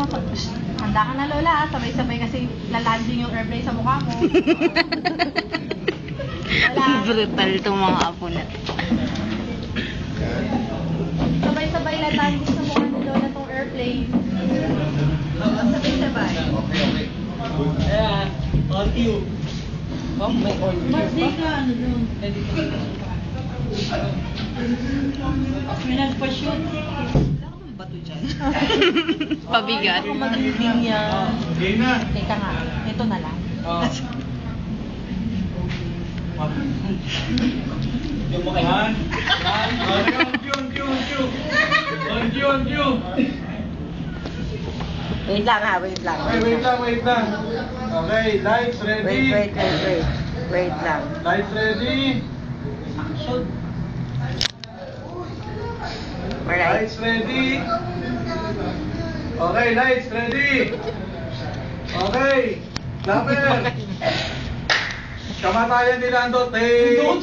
mo. Handa ka na, Lola. Sabay-sabay kasi lalanding yung airplane sa mukha mo. Brutal itong mga apo na. Sabay-sabay lalanding sa mukha ni Lola tong airplane. Sabay-sabay. Okay. Ayan, on cue. Ma'am, may on cue. Birthday ka, ano doon? May nagpa-shoot. Bato dyan. Pabigat. Ako magiging yan. Okay na. Teka nga, ito na lang. Yung mo kayo. On cue. Wait lang ha, wait lang. Wait lang. Okay, lights ready. Wait lang. Lights ready. Action. Alright. Lights ready. Okay, lights ready. Okay. Clapper. Kamatayan ni Lando. Take.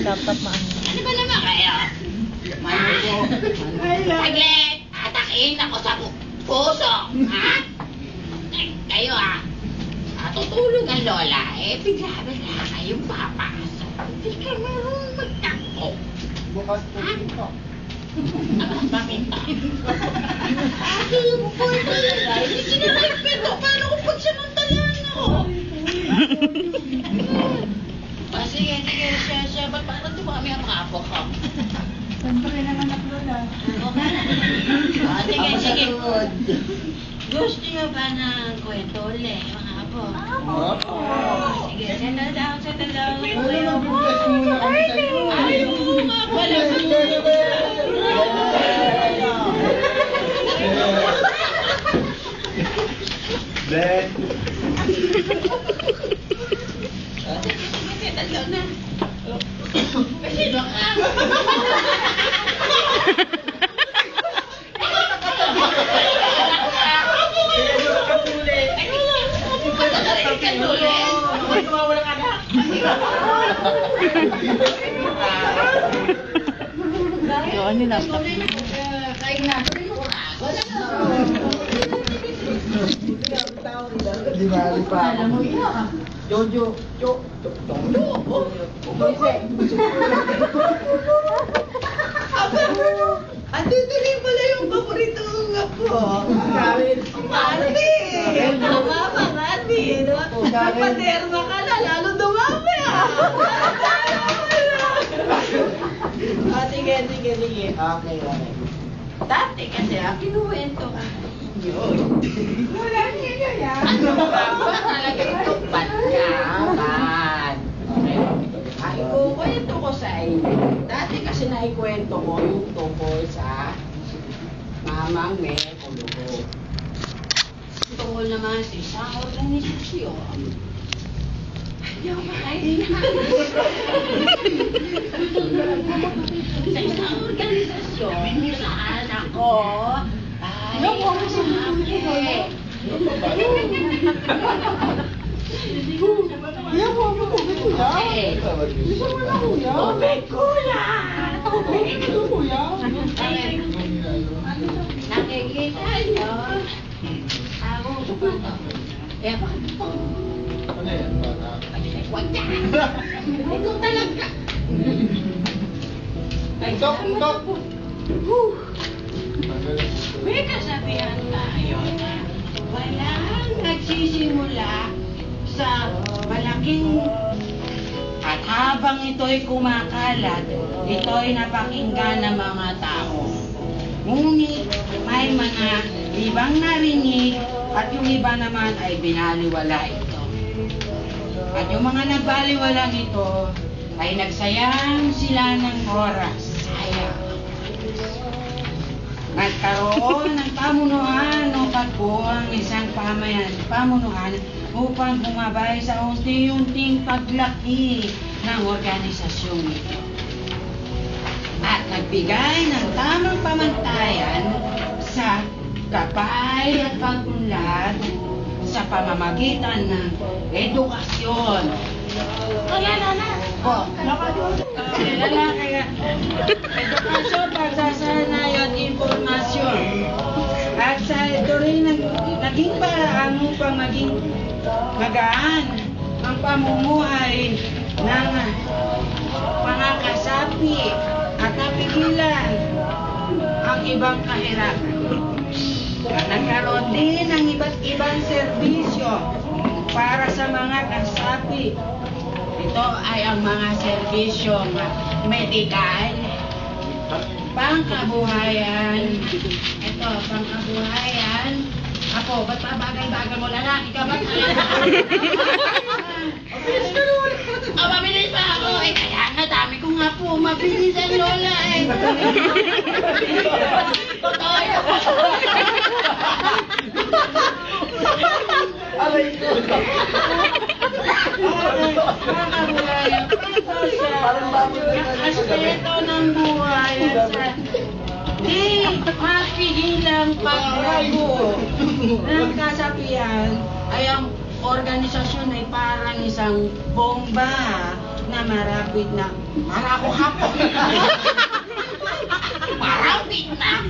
Dapat maano. Ano ba naman kayo? Saglit! Atakin ako sa puso! Ha? Kayo natutulog ang lola bigla-bigla kayong papasok. Hindi ka marunong magtakbo. Bukas po dito. Bakit? Hindi mo po hindi sinaripito. Paano kung pagsamantalaan ako? Sige, siya. Ba't parang dumami ang mga apo ko? Siyempre naman ako, Lola. Sige. Gusto niyo ba ng kwento ulit, mga apo? Sige, settle down. Ayaw nga pala. Let. Settle down na. Kasi ka. Yun, yun na. Kain na. Di bali pa. Jojo. Andito rin pala yung paborito kong apo. Marty! Marty! Nagpaderma ka na, lalo dumami sige. Okay. Dati kasi kinuwento ka. Wala niya yan. Ano ba? Talaga itong patkapan. Ikukwento ko sa inyo. Dati kasi naikwento ko yung tungkol sa mamang may kulugo. Tungkol naman sa isang organisasyon. Ayaw makaingat. Sa isang organisasyon, saan ako ay sumaki. Tubig kulang! Nakikita nyo? Ako bumato. Ewan ko. Ano yan? Huwag na! Ito talaga! Tok! May kasabihan tayo na walang nagsisimula sa malaking at habang ito'y kumakalat, ito'y napakinggan ng mga tao. Ngunit may mga ibang narinig at yung iba naman ay binaliwala ito. At yung mga nagbaliwalang ito ay nagsayang sila ng oras. Sayang. Nagkaroon ng pamunuan o pagbuo ang isang pamunuan upang bumabay sa unti-unting paglaki ng organisasyong ito. At nagbigay ng tamang pamantayan sa gabay at pag-unlad sa pamamagitan ng edukasyon. Kaya edukasyon, pagsasanay at informasyon. At sa ito rin naging paraan upang maging magaan ang pamumuhay ng mga kasapi at napigilan ang ibang kahirapan. At nagkaroon din ng iba't ibang serbisyo para sa mga kasapi. Ito ay ang mga serbisyong medikal, pangkabuhayan. Ito, pangkabuhayan. Ako, ba't pa bagal-bagal mo? Lalaki ka ba? Mabilis pa ako. Eh, kaya nga, dami ko nga po. Mabilis ang lola eh. Totoo yun. Pangkabuhayan. Aspeto ng buhay at sa di mapigilang paglago ng kasapian ay ang organisasyon ay parang isang bomba na marapit na marapit na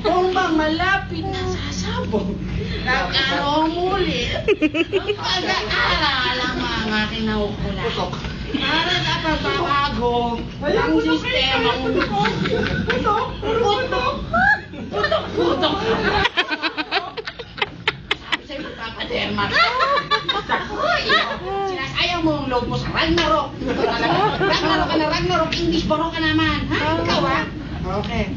bombang malapit na sasabog. Nagkaroon muli ang pag-aaral ang mga kinaukulan para sa pagbabago ng sistemang putok. Sabi sa'yo, Papa-Derma. Sinasayaw mo ang load mo sa Ragnarok. Ragnarok ka na, Ragnarok. English baro ka naman. Ha? Ikaw ha? Okay.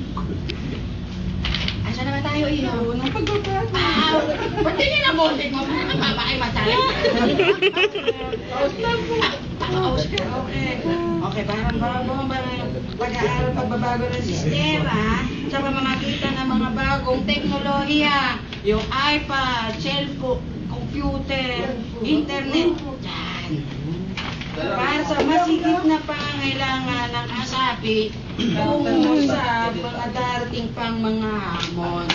Asa naman tayo iyo? Nung pagbabago. Ba't din yung nabosig mo? Ang baba ay masalik. Okay, parang pag-aaral pagbabago ng sistema sa pamamagitan ng mga bagong teknolohiya, yung iPad, cellphone, computer, internet, yan. Para sa masigit na pangangailangan ng kasapi tungo sa mga darating pang mga hamon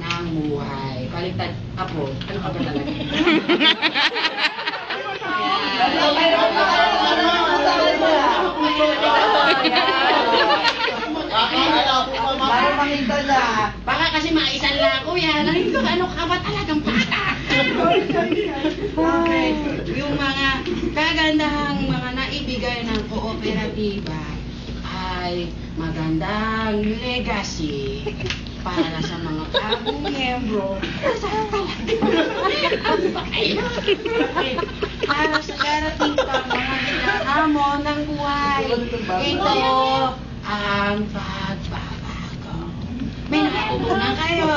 ng buhay. Baliktad, Apo, ano ka ba talaga? Baka kasi maisan lang ako yan. Ano ka ba talagang bata? Okay. Yung mga kagandahang mga naibigay ng kooperatiba ay magandang legacy para sa mga bagong miyembro. Para sa darating pang mga hamon ng buhay. Ito ang pagbabago. May natutunan kayo.